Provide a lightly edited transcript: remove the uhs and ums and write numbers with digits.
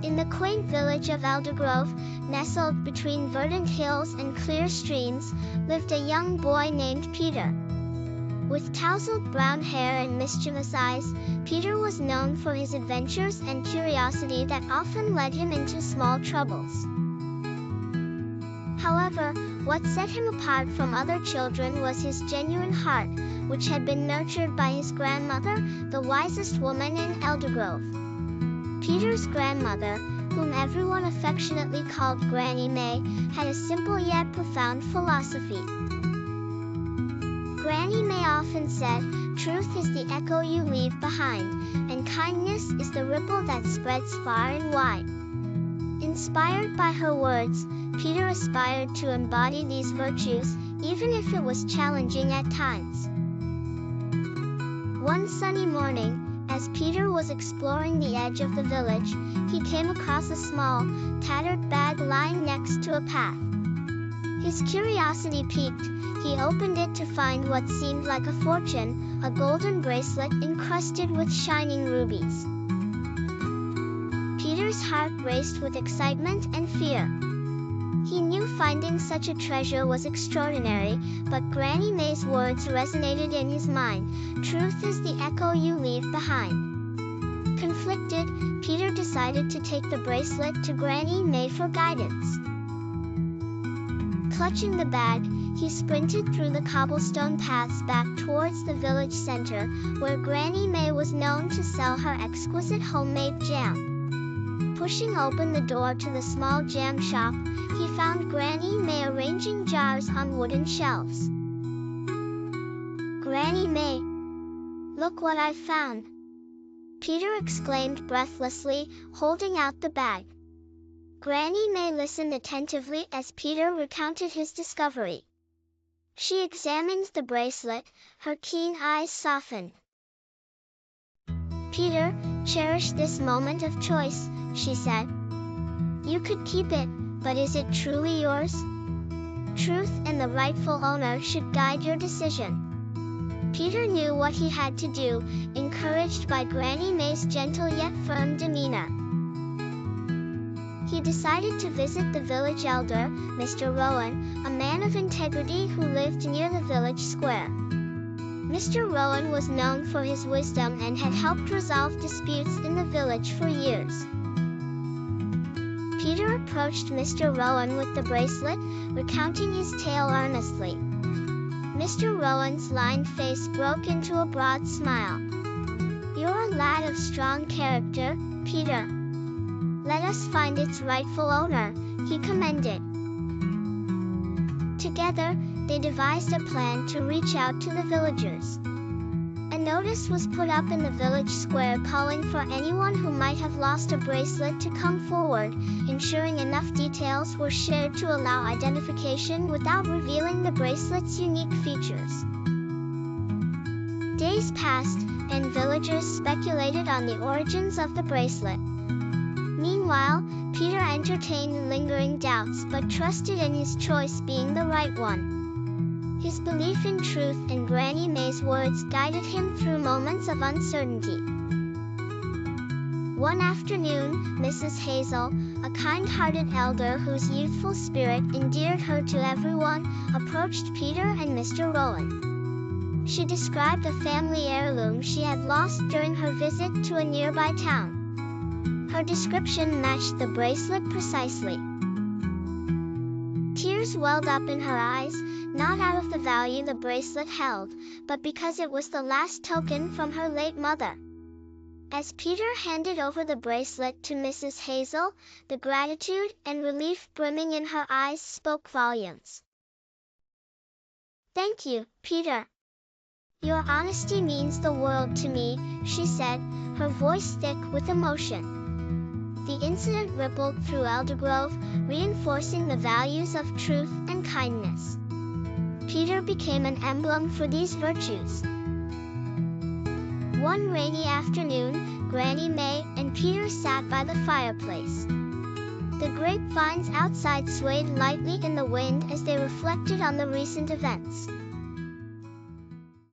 In the quaint village of 𝙆𝙤𝙪𝙾, nestled between verdant hills and clear streams, lived a young boy named Peter. With tousled brown hair and mischievous eyes, Peter was known for his adventures and curiosity that often led him into small troubles. However, what set him apart from other children was his genuine heart, which had been nurtured by his grandmother, the wisest woman in 𝙆𝙤𝙪𝙾. Peter's grandmother, whom everyone affectionately called Granny May, had a simple yet profound philosophy. Granny May often said, "Truth is the echo you leave behind, and kindness is the ripple that spreads far and wide." Inspired by her words, Peter aspired to embody these virtues, even if it was challenging at times. One sunny morning, as Peter was exploring the edge of the village, he came across a small, tattered bag lying next to a path. His curiosity piqued. He opened it to find what seemed like a fortune, a golden bracelet encrusted with shining rubies. Peter's heart raced with excitement and fear. He knew finding such a treasure was extraordinary, but Granny May's words resonated in his mind. "Truth is the echo you leave behind." Conflicted, Peter decided to take the bracelet to Granny May for guidance. Clutching the bag, he sprinted through the cobblestone paths back towards the village center, where Granny May was known to sell her exquisite homemade jam. Pushing open the door to the small jam shop, he found Granny May arranging jars on wooden shelves. "Granny May, look what I've found!" Peter exclaimed breathlessly, holding out the bag. Granny May listened attentively as Peter recounted his discovery. She examined the bracelet, her keen eyes softened. "Peter, cherish this moment of choice," she said. "You could keep it, but is it truly yours? Truth and the rightful owner should guide your decision." Peter knew what he had to do, encouraged by Granny May's gentle yet firm demeanor. He decided to visit the village elder, Mr. Rowan, a man of integrity who lived near the village square. Mr. Rowan was known for his wisdom and had helped resolve disputes in the village for years. Peter approached Mr. Rowan with the bracelet, recounting his tale earnestly. Mr. Rowan's lined face broke into a broad smile. "You're a lad of strong character, Peter. Let us find its rightful owner," he commended. Together, they devised a plan to reach out to the villagers. A notice was put up in the village square calling for anyone who might have lost a bracelet to come forward, ensuring enough details were shared to allow identification without revealing the bracelet's unique features. Days passed, and villagers speculated on the origins of the bracelet. Meanwhile, Peter entertained lingering doubts but trusted in his choice being the right one. His belief in truth and Granny May's words guided him through moments of uncertainty. One afternoon, Mrs. Hazel, a kind-hearted elder whose youthful spirit endeared her to everyone, approached Peter and Mr. Rowan. She described a family heirloom she had lost during her visit to a nearby town. Her description matched the bracelet precisely. Tears welled up in her eyes, not out of the value the bracelet held, but because it was the last token from her late mother. As Peter handed over the bracelet to Mrs. Hazel, the gratitude and relief brimming in her eyes spoke volumes. "Thank you, Peter. Your honesty means the world to me," she said, her voice thick with emotion. The incident rippled through 𝙆𝙤𝙪𝙾, reinforcing the values of truth and kindness. Peter became an emblem for these virtues. One rainy afternoon, Granny May and Peter sat by the fireplace. The grapevines outside swayed lightly in the wind as they reflected on the recent events.